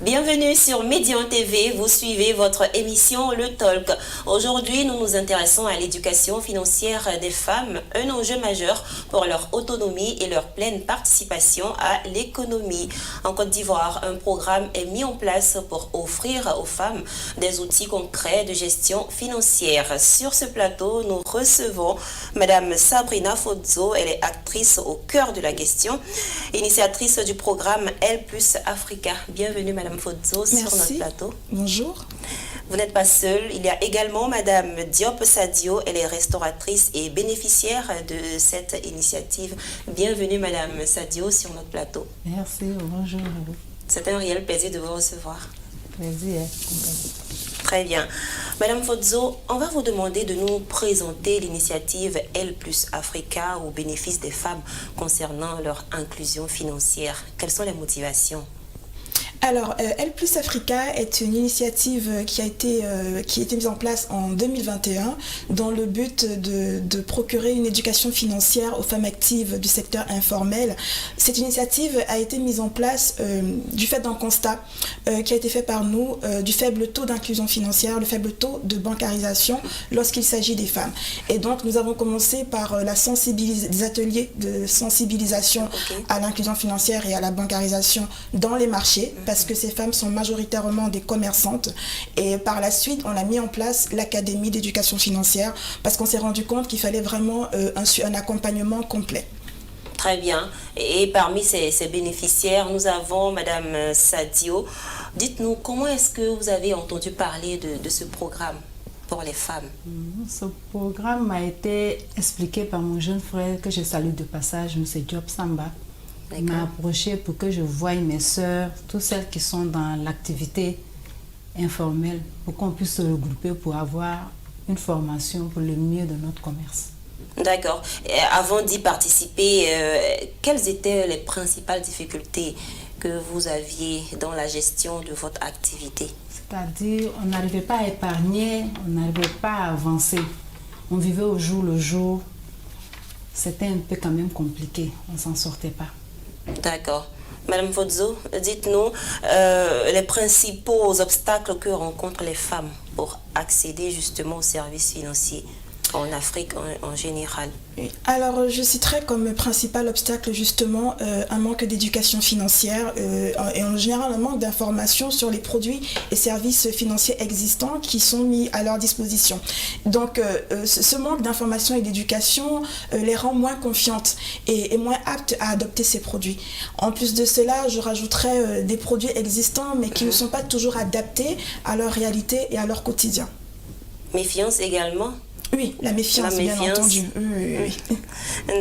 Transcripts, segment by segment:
Bienvenue sur Médian TV, vous suivez votre émission Le Talk. Aujourd'hui, nous nous intéressons à l'éducation financière des femmes, un enjeu majeur pour leur autonomie et leur pleine participation à l'économie. En Côte d'Ivoire, un programme est mis en place pour offrir aux femmes des outils concrets de gestion financière. Sur ce plateau, nous recevons Madame Sabrina Fodzo, elle est actrice au cœur de la question, initiatrice du programme Elle plus Africa. Bienvenue Madame Fodzo sur notre plateau. Bonjour. Vous n'êtes pas seule. Il y a également Madame Diop Sadio. Elle est restauratrice et bénéficiaire de cette initiative. Bienvenue Madame Sadio sur notre plateau. Merci, bonjour. C'est un réel plaisir de vous recevoir. Plaisir. Très bien. Madame Fodzo, on va vous demander de nous présenter l'initiative Elle plus Africa au bénéfice des femmes concernant leur inclusion financière. Quelles sont les motivations ? Alors, Elle plus Africa est une initiative qui a été mise en place en 2021 dans le but de procurer une éducation financière aux femmes actives du secteur informel. Cette initiative a été mise en place du fait d'un constat qui a été fait par nous du faible taux d'inclusion financière, le faible taux de bancarisation lorsqu'il s'agit des femmes. Et donc, nous avons commencé par des ateliers de sensibilisation à l'inclusion financière et à la bancarisation dans les marchés, parce que ces femmes sont majoritairement des commerçantes. Et par la suite, on a mis en place l'Académie d'éducation financière parce qu'on s'est rendu compte qu'il fallait vraiment un accompagnement complet. Très bien. Et parmi ces bénéficiaires, nous avons Madame Sadio. Dites-nous, comment est-ce que vous avez entendu parler de ce programme pour les femmes? Ce programme m'a été expliqué par mon jeune frère que je salue de passage, M. Diop Samba. Il m'a approché pour que je voie mes sœurs, toutes celles qui sont dans l'activité informelle, pour qu'on puisse se regrouper pour avoir une formation pour le mieux de notre commerce. D'accord. Avant d'y participer, quelles étaient les principales difficultés que vous aviez dans la gestion de votre activité? C'est-à-dire, on n'arrivait pas à épargner, on n'arrivait pas à avancer. On vivait au jour le jour. C'était un peu quand même compliqué, on ne s'en sortait pas. D'accord. Madame Fodzo, dites-nous les principaux obstacles que rencontrent les femmes pour accéder justement aux services financiers en Afrique en général. Alors, je citerai comme principal obstacle justement un manque d'éducation financière et en général un manque d'informations sur les produits et services financiers existants qui sont mis à leur disposition. Donc, ce manque d'information et d'éducation les rend moins confiantes et moins aptes à adopter ces produits. En plus de cela, je rajouterai des produits existants mais qui ne sont pas toujours adaptés à leur réalité et à leur quotidien. Méfiance également? Oui, la méfiance, bien entendu. Oui.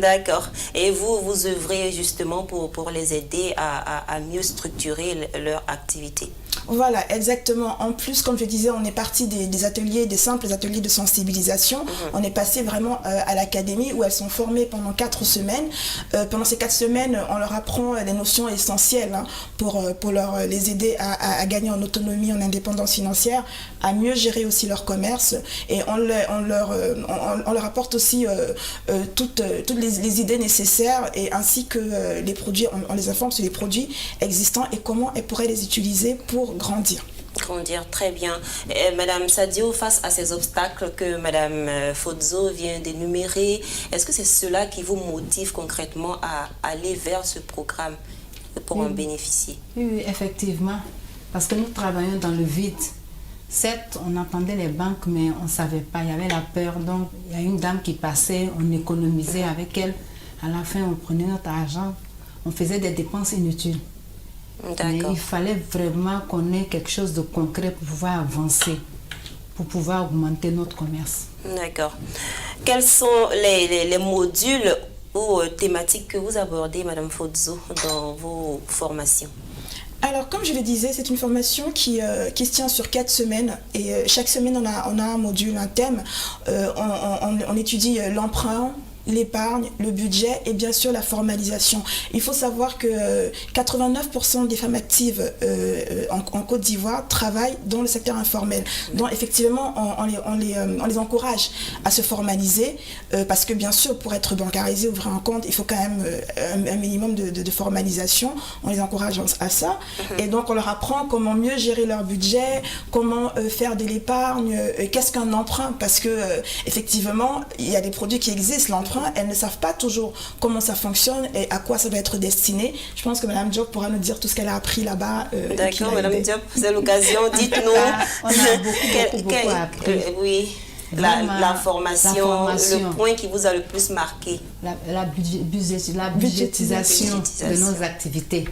D'accord. Et vous œuvrez justement pour les aider à mieux structurer leur activité? Voilà, exactement. En plus, comme je disais, on est parti des ateliers, des simples ateliers de sensibilisation. On est passé vraiment à l'académie où elles sont formées pendant 4 semaines. Pendant ces 4 semaines, on leur apprend les notions essentielles pour les aider à gagner en autonomie, en indépendance financière, à mieux gérer aussi leur commerce. Et on leur apporte aussi toutes les idées nécessaires et ainsi que les produits, on les informe sur les produits existants et comment elles pourraient les utiliser pour grandir. Grandir, très bien. Madame Sadio, face à ces obstacles que Madame Fodzo vient d'énumérer, est-ce que c'est cela qui vous motive concrètement à aller vers ce programme pour en bénéficier? Oui, effectivement, parce que nous travaillons dans le vide. Certes, on entendait les banques, mais on ne savait pas, il y avait la peur. Donc, il y a une dame qui passait, on économisait avec elle. À la fin, on prenait notre argent, on faisait des dépenses inutiles. Mais il fallait vraiment qu'on ait quelque chose de concret pour pouvoir avancer, pour pouvoir augmenter notre commerce. D'accord. Quels sont les modules ou thématiques que vous abordez, Madame Fodzo, dans vos formations? Alors, comme je le disais, c'est une formation qui se tient sur 4 semaines et chaque semaine, on a un module, un thème. On étudie l'emprunt, l'épargne, le budget et bien sûr la formalisation. Il faut savoir que 89% des femmes actives en Côte d'Ivoire travaillent dans le secteur informel. Donc effectivement, on les encourage à se formaliser parce que bien sûr, pour être bancarisé, ouvrir un compte, il faut quand même un minimum de formalisation. On les encourage à ça. Et donc on leur apprend comment mieux gérer leur budget, comment faire de l'épargne, qu'est-ce qu'un emprunt, parce que effectivement, il y a des produits qui existent, l'emprunt, elles ne savent pas toujours comment ça fonctionne et à quoi ça doit être destiné. Je pense que Mme Diop pourra nous dire tout ce qu'elle a appris là-bas. D'accord, Mme Diop, c'est l'occasion, dites-nous. On a beaucoup appris. Oui. La formation, le point qui vous a le plus marqué. La budgétisation de nos activités.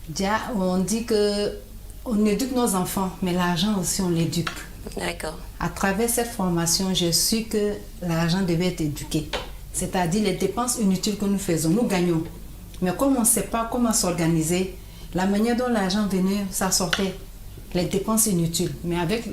Déjà, on dit qu'on éduque nos enfants, mais l'argent aussi, on l'éduque. D'accord. À travers cette formation, j'ai su que l'argent devait être éduqué. C'est-à-dire les dépenses inutiles que nous faisons, nous gagnons. Mais comme on ne sait pas comment s'organiser, la manière dont l'argent venait, ça sortait. Les dépenses inutiles. Mais avec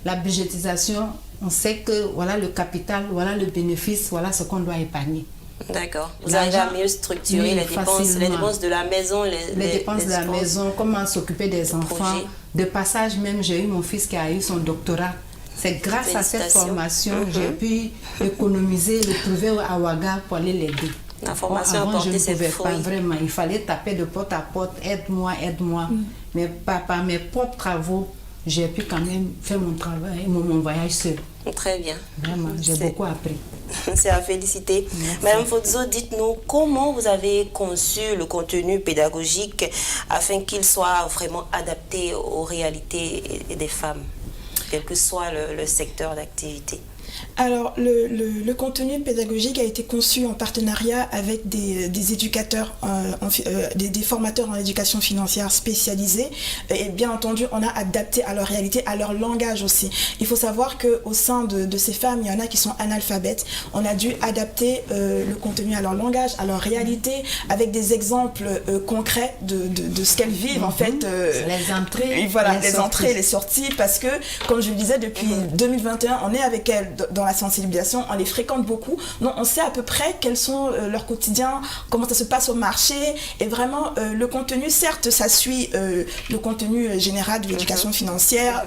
la budgétisation, on sait que voilà le capital, voilà le bénéfice, voilà ce qu'on doit épargner. D'accord. Vous arrivez à mieux structurer les dépenses de la maison. Les dépenses de la maison, comment s'occuper des enfants. De passage même, j'ai eu mon fils qui a eu son doctorat. C'est grâce à cette formation que j'ai pu économiser, le trouver à Ouaga pour aller l'aider. La formation a porté ses fruits. Pas vraiment. Il fallait taper de porte à porte, aide-moi, aide-moi. Mais par mes propres travaux, j'ai pu quand même faire mon travail, mon voyage seul. Très bien. Vraiment, j'ai beaucoup appris. C'est à féliciter. Merci. Madame Fodzo, dites-nous comment vous avez conçu le contenu pédagogique afin qu'il soit vraiment adapté aux réalités des femmes, quel que soit le secteur d'activité. Alors, le contenu pédagogique a été conçu en partenariat avec des éducateurs, des formateurs en éducation financière spécialisés. Et bien entendu, on a adapté à leur réalité, à leur langage aussi. Il faut savoir qu'au sein de ces femmes, il y en a qui sont analphabètes. On a dû adapter le contenu à leur langage, à leur réalité, avec des exemples concrets de ce qu'elles vivent, en fait. Les entrées, voilà, les entrées, les sorties, parce que, comme je le disais, depuis 2021, on est avec elles dans la sensibilisation, on les fréquente beaucoup, donc on sait à peu près quels sont leurs quotidiens, comment ça se passe au marché, et vraiment le contenu, certes ça suit le contenu général de l'éducation financière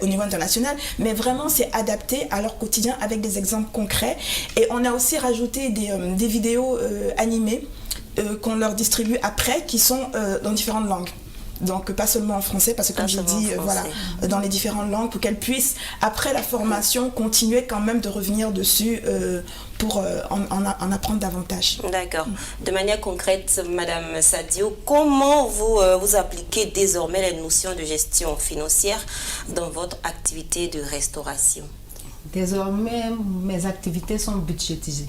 au niveau international, mais vraiment c'est adapté à leur quotidien avec des exemples concrets. Et on a aussi rajouté des vidéos animées qu'on leur distribue après, qui sont dans différentes langues. Donc pas seulement en français, parce que comme j'ai dit, voilà, dans les différentes langues, pour qu'elles puissent, après la formation, continuer quand même de revenir dessus pour en apprendre davantage. D'accord. De manière concrète, Madame Sadio, comment vous appliquez désormais les notions de gestion financière dans votre activité de restauration? Désormais, mes activités sont budgétisées.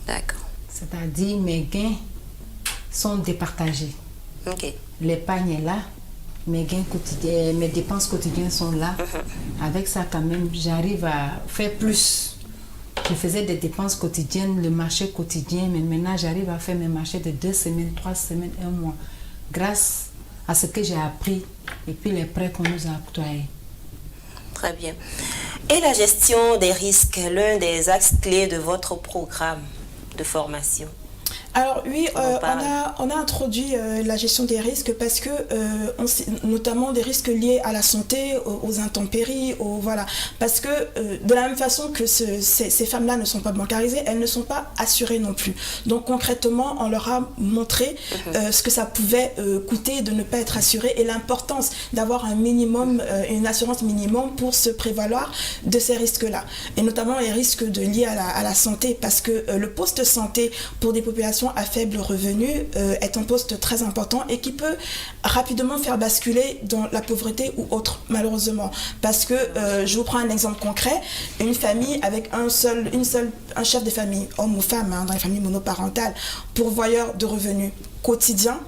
D'accord. C'est-à-dire mes gains sont départagés. Ok. L'épargne est là, mes gains quotidiens, mes dépenses quotidiennes sont là. Avec ça, quand même, j'arrive à faire plus. Je faisais des dépenses quotidiennes, le marché quotidien, mais maintenant, j'arrive à faire mes marchés de 2 semaines, 3 semaines, 1 mois. Grâce à ce que j'ai appris et puis les prêts qu'on nous a octroyés. Très bien. Et la gestion des risques, l'un des axes clés de votre programme de formation? Alors oui, on a introduit la gestion des risques parce que notamment des risques liés à la santé, aux intempéries, voilà. Parce que de la même façon que ces femmes-là ne sont pas bancarisées, elles ne sont pas assurées non plus. Donc concrètement, on leur a montré ce que ça pouvait coûter de ne pas être assurée et l'importance d'avoir un minimum, une assurance minimum pour se prévaloir de ces risques-là. Et notamment les risques liés à la santé, parce que le poste santé pour des populations à faible revenu est un poste très important et qui peut rapidement faire basculer dans la pauvreté ou autre, malheureusement. Parce que, je vous prends un exemple concret, une famille avec un chef de famille, homme ou femme, dans les familles monoparentales, pourvoyeur de revenus quotidiens,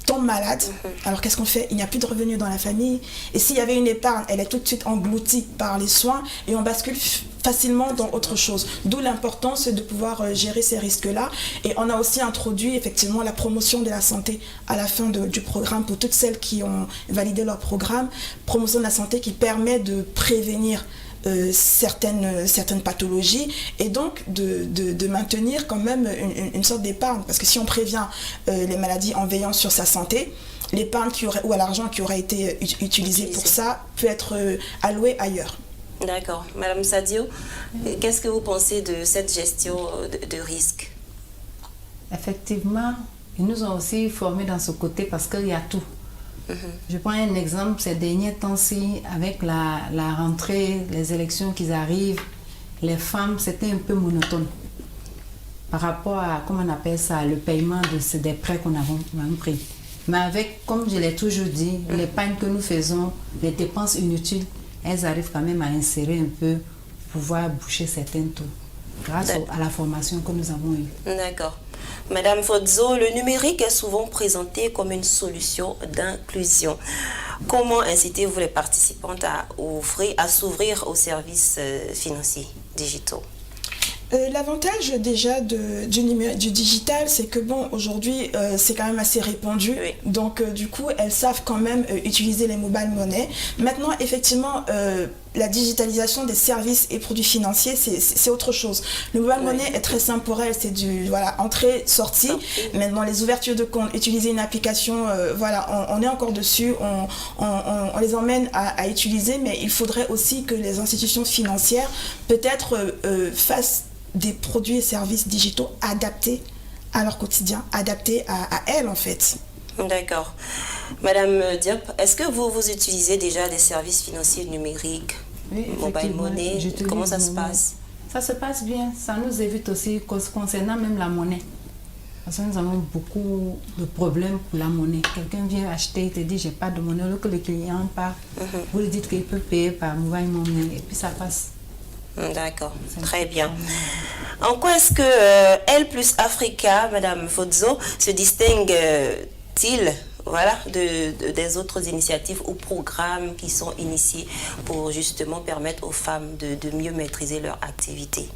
tombe malade, alors qu'est-ce qu'on fait? Il n'y a plus de revenus dans la famille. Et s'il y avait une épargne, elle est tout de suite engloutie par les soins et on bascule facilement dans autre chose. D'où l'importance de pouvoir gérer ces risques-là. Et on a aussi introduit effectivement la promotion de la santé à la fin du programme pour toutes celles qui ont validé leur programme. Promotion de la santé qui permet de prévenir certaines pathologies, et donc de maintenir quand même une sorte d'épargne. Parce que si on prévient les maladies en veillant sur sa santé, l'épargne ou à l'argent qui aurait été utilisé pour ça peut être alloué ailleurs. D'accord. Madame Sadio, qu'est-ce que vous pensez de cette gestion de risque? Effectivement, ils nous ont aussi formés dans ce côté parce qu'il y a tout. Je prends un exemple, ces derniers temps-ci, avec la rentrée, les élections qui arrivent, les femmes, c'était un peu monotone par rapport à, comment on appelle ça, le paiement des prêts qu'on avait pris. Mais avec, comme je l'ai toujours dit, l'épargne que nous faisons, les dépenses inutiles, elles arrivent quand même à insérer un peu, pouvoir boucher certains taux, grâce à la formation que nous avons eue. D'accord. Madame Fodzo, le numérique est souvent présenté comme une solution d'inclusion. Comment incitez-vous les participantes à s'ouvrir aux services financiers digitaux? L'avantage déjà du digital, c'est que bon, aujourd'hui, c'est quand même assez répandu. Oui. Donc, du coup, elles savent quand même utiliser les mobile money. Maintenant, effectivement, la digitalisation des services et produits financiers, c'est autre chose. Le mobile money est très simple pour elles, c'est du entrée, sortie. Maintenant, les ouvertures de compte, utiliser une application, on est encore dessus, on les emmène à utiliser, mais il faudrait aussi que les institutions financières peut-être fassent des produits et services digitaux adaptés à leur quotidien, adaptés à elles en fait. D'accord. Madame Diop, est-ce que vous utilisez déjà des services financiers numériques, mobile money? Comment ça se passe? Ça se passe bien. Ça nous évite aussi, concernant même la monnaie. Parce que nous avons beaucoup de problèmes pour la monnaie. Quelqu'un vient acheter, il te dit j'ai pas de monnaie, alors que le client part, vous lui dites qu'il peut payer par mobile money et puis ça passe. D'accord, très bien. En quoi est-ce que Elle Plus Africa, Madame Fodzo, se distingue-t-il des autres initiatives ou programmes qui sont initiés pour justement permettre aux femmes de mieux maîtriser leur activité?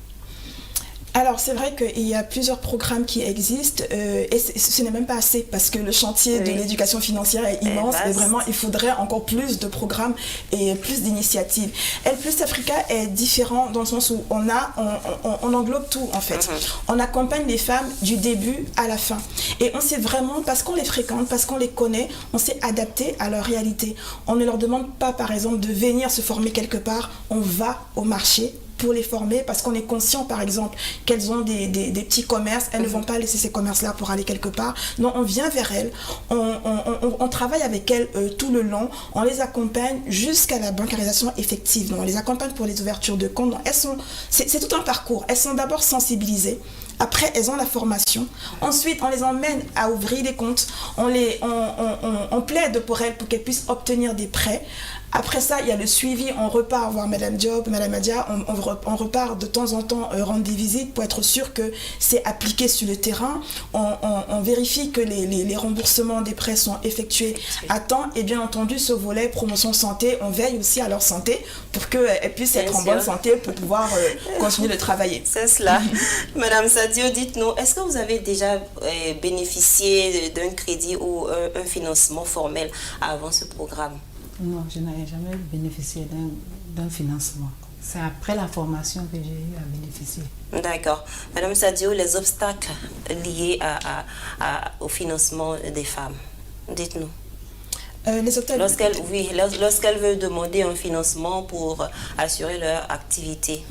Alors c'est vrai qu'il y a plusieurs programmes qui existent et ce n'est même pas assez parce que le chantier de l'éducation financière est immense et vraiment il faudrait encore plus de programmes et plus d'initiatives. Elle Plus Africa est différent dans le sens où on englobe tout en fait. On accompagne les femmes du début à la fin et on sait vraiment, parce qu'on les fréquente, parce qu'on les connaît, on s'est adapté à leur réalité. On ne leur demande pas par exemple de venir se former quelque part, on va au marché pour les former parce qu'on est conscient par exemple qu'elles ont des petits commerces, elles ne vont pas laisser ces commerces-là pour aller quelque part. Non, on vient vers elles, on travaille avec elles tout le long, on les accompagne jusqu'à la bancarisation effective. Donc, on les accompagne pour les ouvertures de compte. C'est tout un parcours. Elles sont d'abord sensibilisées. Après, elles ont la formation. Ensuite, on les emmène à ouvrir des comptes. On plaide pour elles pour qu'elles puissent obtenir des prêts. Après ça, il y a le suivi. On repart voir Madame Diop, Madame Adia. On repart de temps en temps rendre des visites pour être sûr que c'est appliqué sur le terrain. On vérifie que les remboursements des prêts sont effectués à temps. Et bien entendu, ce volet promotion santé, on veille aussi à leur santé pour qu'elles puissent être en bonne santé pour pouvoir continuer de travailler. C'est cela. Madame Sadio, dites-nous, est-ce que vous avez déjà bénéficié d'un crédit ou un financement formel avant ce programme? Non, je n'avais jamais bénéficié d'un financement. C'est après la formation que j'ai eu à bénéficier. D'accord. Madame Sadio, les obstacles liés au financement des femmes, dites-nous. Lorsqu'elles veulent demander un financement pour assurer leur activité.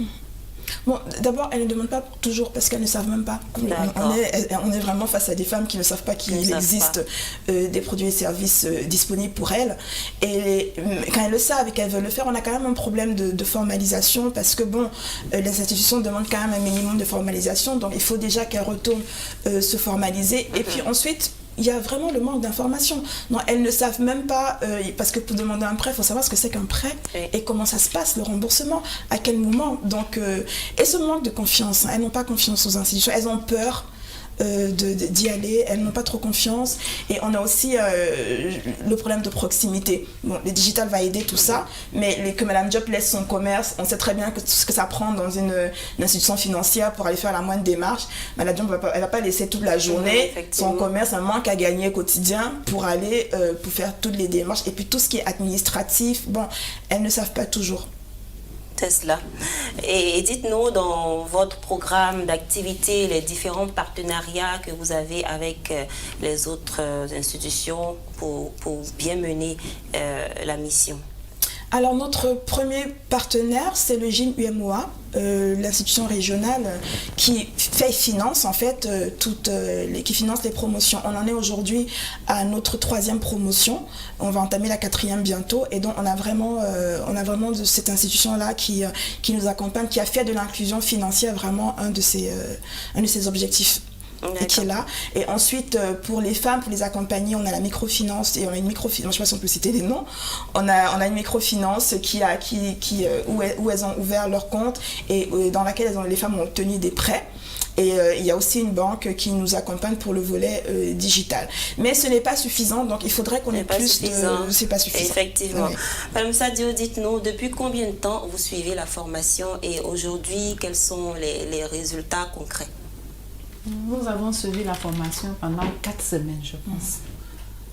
Bon, d'abord, elles ne demandent pas toujours parce qu'elles ne savent même pas. On est vraiment face à des femmes qui ne savent pas qu'il existe des produits et services disponibles pour elles. Et quand elles le savent et qu'elles veulent le faire, on a quand même un problème de formalisation parce que bon, les institutions demandent quand même un minimum de formalisation. Donc, il faut déjà qu'elles retournent se formaliser. Et puis ensuite, il y a vraiment le manque d'information. Non, elles ne savent même pas, parce que pour demander un prêt, il faut savoir ce que c'est qu'un prêt et comment ça se passe, le remboursement, à quel moment. Donc, et ce manque de confiance, elles n'ont pas confiance aux institutions, elles ont peur d'y aller, elles n'ont pas trop confiance. Et on a aussi le problème de proximité. Bon, le digital va aider tout ça, mais que Madame Diop laisse son commerce, on sait très bien que ce que ça prend dans une institution financière pour aller faire la moindre démarche. Madame Diop, elle va pas laisser toute la journée son commerce, un manque à gagner quotidien pour aller pour faire toutes les démarches. Et puis tout ce qui est administratif, bon, elles ne savent pas toujours. C'est cela. Et dites-nous, dans votre programme d'activité, les différents partenariats que vous avez avec les autres institutions pour bien mener la mission. Alors notre premier partenaire, c'est le GIM UMOA, l'institution régionale qui finance en fait qui finance les promotions. On en est aujourd'hui à notre 3e promotion. On va entamer la 4e bientôt, et donc on a vraiment de cette institution-là qui nous accompagne, qui a fait de l'inclusion financière vraiment un de ses objectifs. Et qui est là. Et ensuite, pour les femmes, pour les accompagner, on a la microfinance, et on a une microfinance, je ne sais pas si on peut citer les noms, on a une microfinance où elles ont ouvert leur compte et dans laquelle les femmes ont obtenu des prêts. Et il y a aussi une banque qui nous accompagne pour le volet digital. Mais ce n'est pas suffisant, donc il faudrait qu'on ait plus de... C'est pas suffisant. Effectivement. Oui. Madame Sadio, dites-nous, depuis combien de temps vous suivez la formation et aujourd'hui, quels sont les résultats concrets? Nous avons suivi la formation pendant 4 semaines, je pense.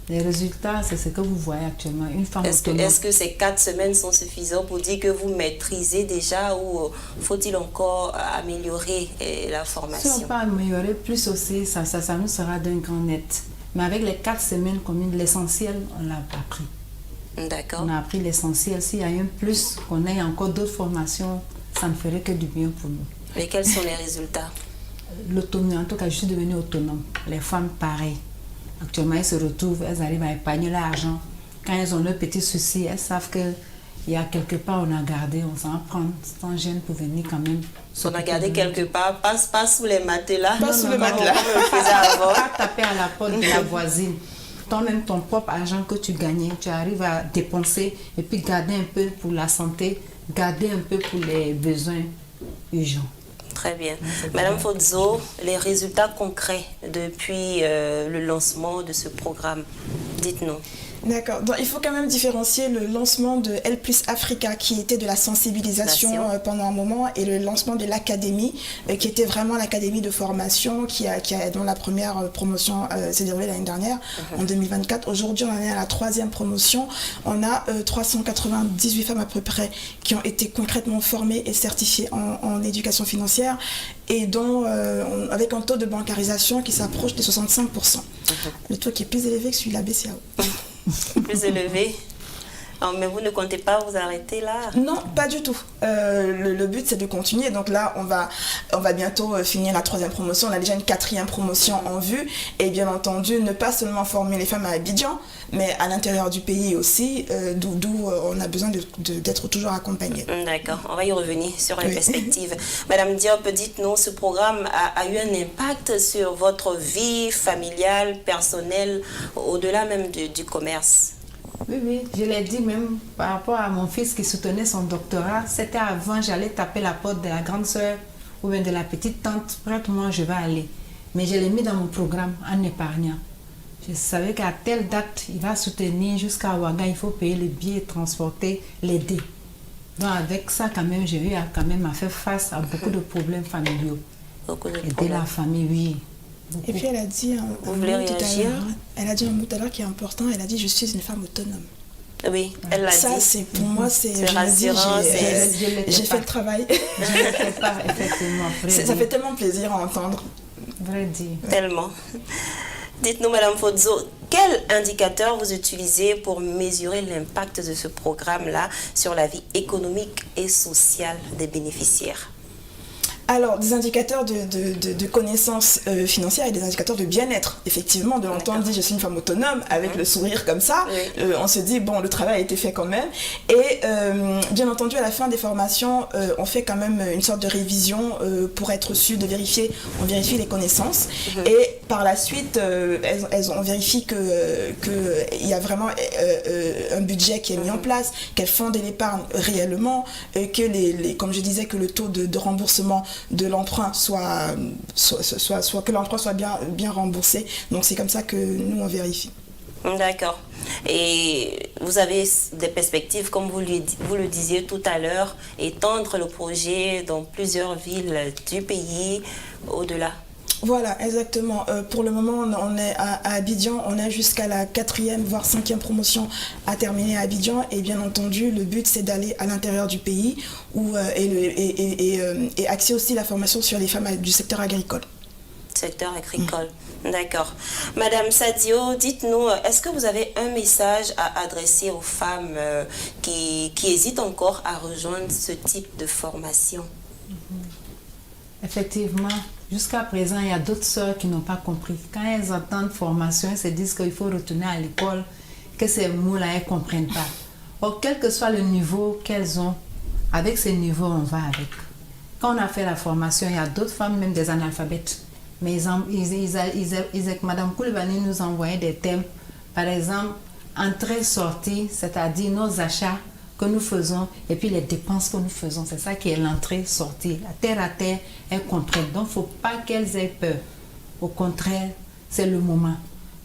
Les résultats, c'est ce que vous voyez actuellement. Une femme autonome. Est-ce que ces 4 semaines sont suffisants pour dire que vous maîtrisez déjà, ou faut-il encore améliorer la formation? Si on peut améliorer plus aussi, ça nous sera d'un grand net. Mais avec les 4 semaines communes, l'essentiel, on l'a appris. D'accord. On a appris l'essentiel. S'il y a un plus, qu'on ait encore d'autres formations, ça ne ferait que du bien pour nous. Mais quels sont les résultats? L'autonomie, en tout cas, je suis devenue autonome. Les femmes, pareil. Actuellement, elles se retrouvent, elles arrivent à épargner leur argent. Quand elles ont leurs petits soucis, elles savent qu'il y a quelque part, on a gardé, on s'en prend sans gêne pour venir quand même. On a gardé quelque part, pas sous les matelas. Pas sous les matelas. Pas taper à la porte de la voisine. Toi-même, ton propre argent que tu gagnais, tu arrives à dépenser et puis garder un peu pour la santé, garder un peu pour les besoins urgents. Très bien. Madame Fodzo, les résultats concrets depuis le lancement de ce programme, dites-nous. D'accord. Donc, il faut quand même différencier le lancement de Elle Plus Africa, qui était de la sensibilisation pendant un moment, et le lancement de l'académie, qui était vraiment l'académie de formation, dont la première promotion s'est déroulée l'année dernière, en 2024. Aujourd'hui, on en est à la 3e promotion. On a 398 femmes à peu près qui ont été concrètement formées et certifiées en éducation financière, et dont, avec un taux de bancarisation qui s'approche des 65%. Le taux qui est plus élevé que celui de la BCAO. Plus élevé. Non, mais vous ne comptez pas vous arrêter là? Non, pas du tout. Le but, c'est de continuer. Donc là, on va bientôt finir la 3e promotion. On a déjà une 4e promotion en vue. Et bien entendu, ne pas seulement former les femmes à Abidjan, mais à l'intérieur du pays aussi, d'où on a besoin d'être toujours accompagné. D'accord, on va y revenir sur les perspectives. Madame Diop, dites-nous, ce programme a eu un impact sur votre vie familiale, personnelle, au-delà même du commerce? Oui, je l'ai dit même par rapport à mon fils qui soutenait son doctorat. C'était avant, j'allais taper la porte de la grande sœur ou bien de la petite tante. Prête-moi, je vais aller. Mais je l'ai mis dans mon programme en épargnant. Je savais qu'à telle date, il va soutenir jusqu'à Ouaga, il faut payer les billets, transporter, l'aider. Donc avec ça, quand même, j'ai eu à faire face à beaucoup de problèmes familiaux. Aider la famille, oui. Beaucoup. Et puis elle a dit elle a dit un mot tout à l'heure qui est important. Elle a dit: je suis une femme autonome. Oui, elle l'a dit. Ça, c'est pour moi, c'est rassurant. J'ai fait le travail. Je ne fais pas, effectivement. Ça fait tellement plaisir à entendre. Vrai dire. Tellement. Dites-nous, Madame Fodzo, quel indicateur vous utilisez pour mesurer l'impact de ce programme-là sur la vie économique et sociale des bénéficiaires? Alors, des indicateurs de connaissances financières et des indicateurs de bien-être. Effectivement, de l'entendre dire: je suis une femme autonome, avec le sourire comme ça, on se dit, bon, le travail a été fait quand même. Et bien entendu, à la fin des formations, on fait quand même une sorte de révision pour être sûr de vérifier. On vérifie les connaissances. Et par la suite, on vérifie qu'il y a vraiment un budget qui est mis en place, qu'elles font de l'épargne réellement, que comme je disais, que le taux de remboursement de l'emprunt que l'emprunt soit bien remboursé. Donc c'est comme ça que nous on vérifie. D'accord. Et vous avez des perspectives, comme vous le disiez tout à l'heure, étendre le projet dans plusieurs villes du pays, au-delà? Voilà, exactement. Pour le moment, on est à Abidjan, on est jusqu'à la 4e, voire 5e promotion à terminer à Abidjan. Et bien entendu, le but, c'est d'aller à l'intérieur du pays et axer aussi la formation sur les femmes du secteur agricole. Secteur agricole, d'accord. Madame Sadio, dites-nous, est-ce que vous avez un message à adresser aux femmes qui hésitent encore à rejoindre ce type de formation? Effectivement, jusqu'à présent, il y a d'autres sœurs qui n'ont pas compris. Quand elles entendent formation, elles se disent qu'il faut retourner à l'école, que ces mots-là, elles ne comprennent pas. Or, quel que soit le niveau qu'elles ont, avec ces niveaux, on va avec. Quand on a fait la formation, il y a d'autres femmes, même des analphabètes. Mais Madame Koulibaly nous envoyait des thèmes. Par exemple, entrée-sortie, c'est-à-dire nos achats que nous faisons et puis les dépenses que nous faisons. C'est ça qui est l'entrée-sortie. La terre à terre, elles comprennent. Donc, il ne faut pas qu'elles aient peur. Au contraire, c'est le moment.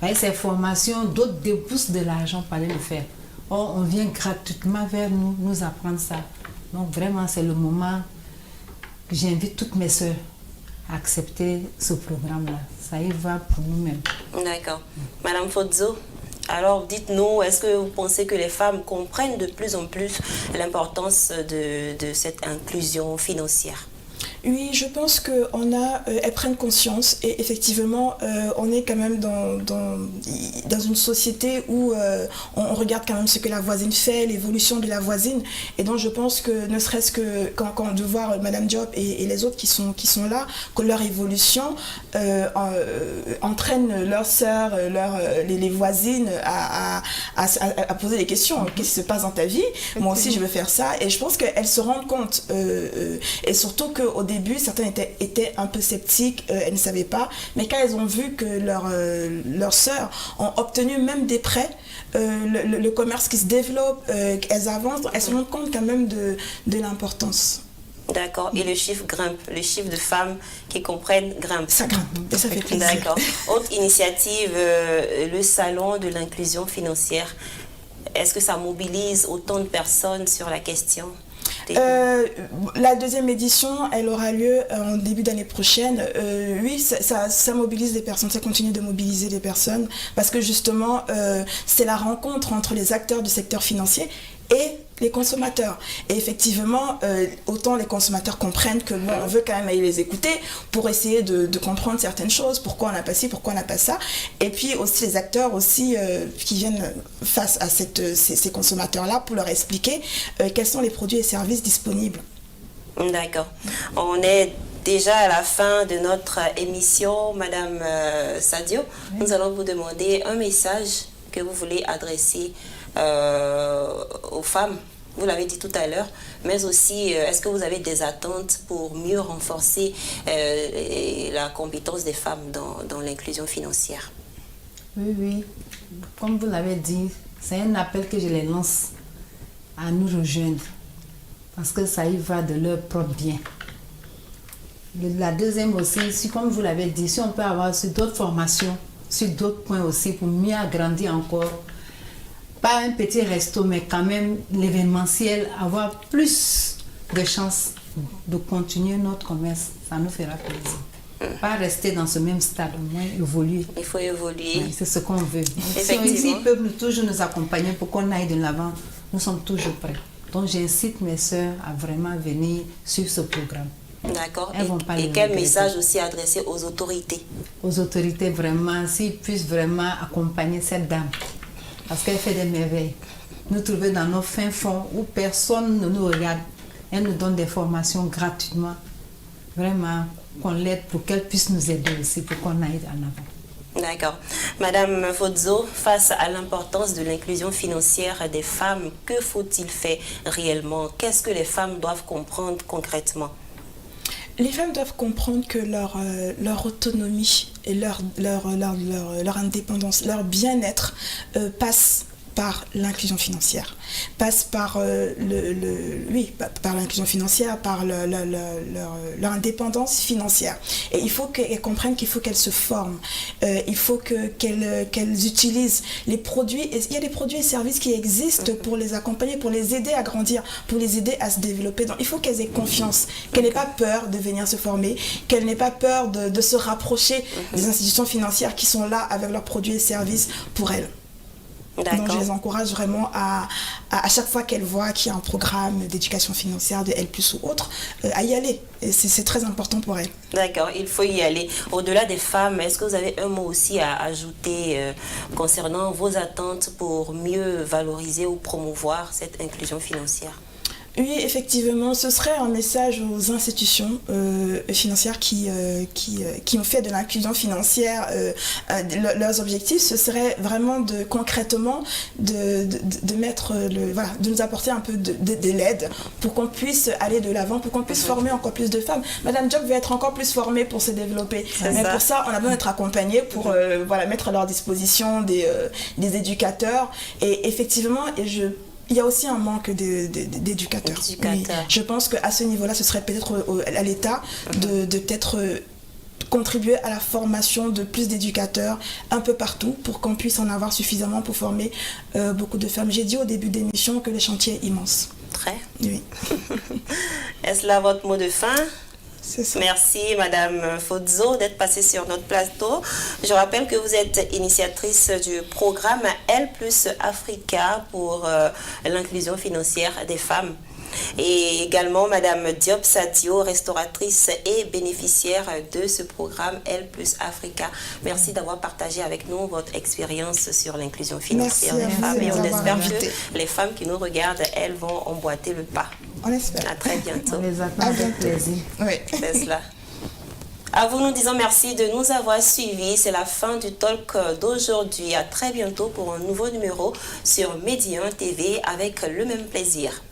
Voyez, ces formations, d'autres déboursent de l'argent pour aller le faire. Or, on vient gratuitement vers nous apprendre ça. Donc, vraiment, c'est le moment que j'invite toutes mes sœurs à accepter ce programme-là. Ça y va pour nous-mêmes. D'accord. Madame Fodzo, alors dites-nous, est-ce que vous pensez que les femmes comprennent de plus en plus l'importance de cette inclusion financière? Oui, je pense qu'elles prennent conscience et effectivement, on est quand même dans une société où on regarde quand même ce que la voisine fait, l'évolution de la voisine. Et donc, je pense que ne serait-ce que quand de voir Madame Diop et les autres qui sont là, que leur évolution entraîne leurs sœurs, les voisines à poser des questions. Qu'est-ce qui se passe dans ta vie? Moi aussi, je veux faire ça. Et je pense qu'elles se rendent compte. Et surtout qu'au début, certains étaient un peu sceptiques, elles ne savaient pas, mais quand elles ont vu que leurs sœurs ont obtenu même des prêts, le commerce qui se développe, elles avancent, elles se rendent compte quand même de l'importance. D'accord, et le chiffre grimpe, le chiffre de femmes qui comprennent grimpe. Ça grimpe, et ça fait plaisir. D'accord. Autre initiative, le salon de l'inclusion financière. Est-ce que ça mobilise autant de personnes sur la question? La deuxième édition, elle aura lieu en début d'année prochaine. Oui, ça mobilise des personnes, ça continue de mobiliser des personnes parce que justement, c'est la rencontre entre les acteurs du secteur financier et les consommateurs. Et effectivement, autant les consommateurs comprennent que bon, on veut quand même aller les écouter pour essayer de comprendre certaines choses, pourquoi on n'a pas ci, pourquoi on n'a pas ça. Et puis aussi les acteurs aussi qui viennent face à ces consommateurs-là pour leur expliquer quels sont les produits et services disponibles. D'accord. On est déjà à la fin de notre émission, Madame Sadio. Nous allons vous demander un message que vous voulez adresser aux femmes, vous l'avez dit tout à l'heure, mais aussi est-ce que vous avez des attentes pour mieux renforcer la compétence des femmes dans l'inclusion financière? Oui, comme vous l'avez dit, c'est un appel que je les lance à nous rejoindre parce que ça y va de leur propre bien. La deuxième aussi, si comme vous l'avez dit, si on peut avoir sur d'autres formations, sur d'autres points aussi pour mieux agrandir encore, pas un petit resto, mais quand même l'événementiel, avoir plus de chances de continuer notre commerce, ça nous fera plaisir. Pas rester dans ce même stade, au moins évoluer. Il faut évoluer. Ouais, c'est ce qu'on veut. Si ils peuvent toujours nous accompagner pour qu'on aille de l'avant, nous sommes toujours prêts. Donc j'incite mes sœurs à vraiment venir suivre ce programme. D'accord. Et quel message aussi adressé aux autorités? Aux autorités, vraiment, s'ils puissent vraiment accompagner cette dame. Parce qu'elle fait des merveilles. Nous trouver dans nos fins fonds où personne ne nous regarde. Elle nous donne des formations gratuitement. Vraiment, qu'on l'aide pour qu'elle puisse nous aider aussi, pour qu'on aille en avant. D'accord. Madame Fodzo, face à l'importance de l'inclusion financière des femmes, que faut-il faire réellement? Qu'est-ce que les femmes doivent comprendre concrètement? Les femmes doivent comprendre que leur autonomie et leur indépendance, leur bien-être passe par l'inclusion financière, passe par par l'inclusion financière, par leur indépendance financière. Et il faut qu'elles comprennent qu'il faut qu'elles se forment, il faut qu'elles utilisent les produits. Et il y a des produits et services qui existent pour les accompagner, pour les aider à grandir, pour les aider à se développer. Donc il faut qu'elles aient confiance, qu'elles n'aient pas peur de venir se former, qu'elles n'aient pas peur de se rapprocher des institutions financières qui sont là avec leurs produits et services pour elles. Donc je les encourage vraiment à chaque fois qu'elles voient qu'il y a un programme d'éducation financière de L+ ou autre, à y aller. Et c'est très important pour elles. D'accord, il faut y aller. Au-delà des femmes, est-ce que vous avez un mot aussi à ajouter concernant vos attentes pour mieux valoriser ou promouvoir cette inclusion financière? Oui, effectivement, ce serait un message aux institutions financières qui ont fait de l'inclusion financière leurs objectifs. Ce serait vraiment concrètement de mettre de nous apporter un peu de l'aide pour qu'on puisse aller de l'avant, pour qu'on puisse former encore plus de femmes. Madame Diop veut être encore plus formée pour se développer. Mais pour ça, on a besoin d'être accompagné pour mettre à leur disposition des éducateurs. Et effectivement, il y a aussi un manque d'éducateurs. Oui. Je pense qu'à ce niveau-là, ce serait peut-être à l'État de peut-être contribuer à la formation de plus d'éducateurs un peu partout pour qu'on puisse en avoir suffisamment pour former beaucoup de femmes. J'ai dit au début de l'émission que le chantier est immense. Très. Oui. Est-ce là votre mot de fin? Merci Madame Fozzo d'être passée sur notre plateau. Je rappelle que vous êtes initiatrice du programme L+ Africa pour l'inclusion financière des femmes. Et également Madame Diop Sadio, restauratrice et bénéficiaire de ce programme L+ Africa. Merci d'avoir partagé avec nous votre expérience sur l'inclusion financière des femmes. Et on espère que les femmes qui nous regardent, elles vont emboîter le pas. On espère. À très bientôt. On les attend avec plaisir. Oui. C'est cela. À vous, nous disons merci de nous avoir suivis. C'est la fin du talk d'aujourd'hui. À très bientôt pour un nouveau numéro sur Médian TV avec le même plaisir.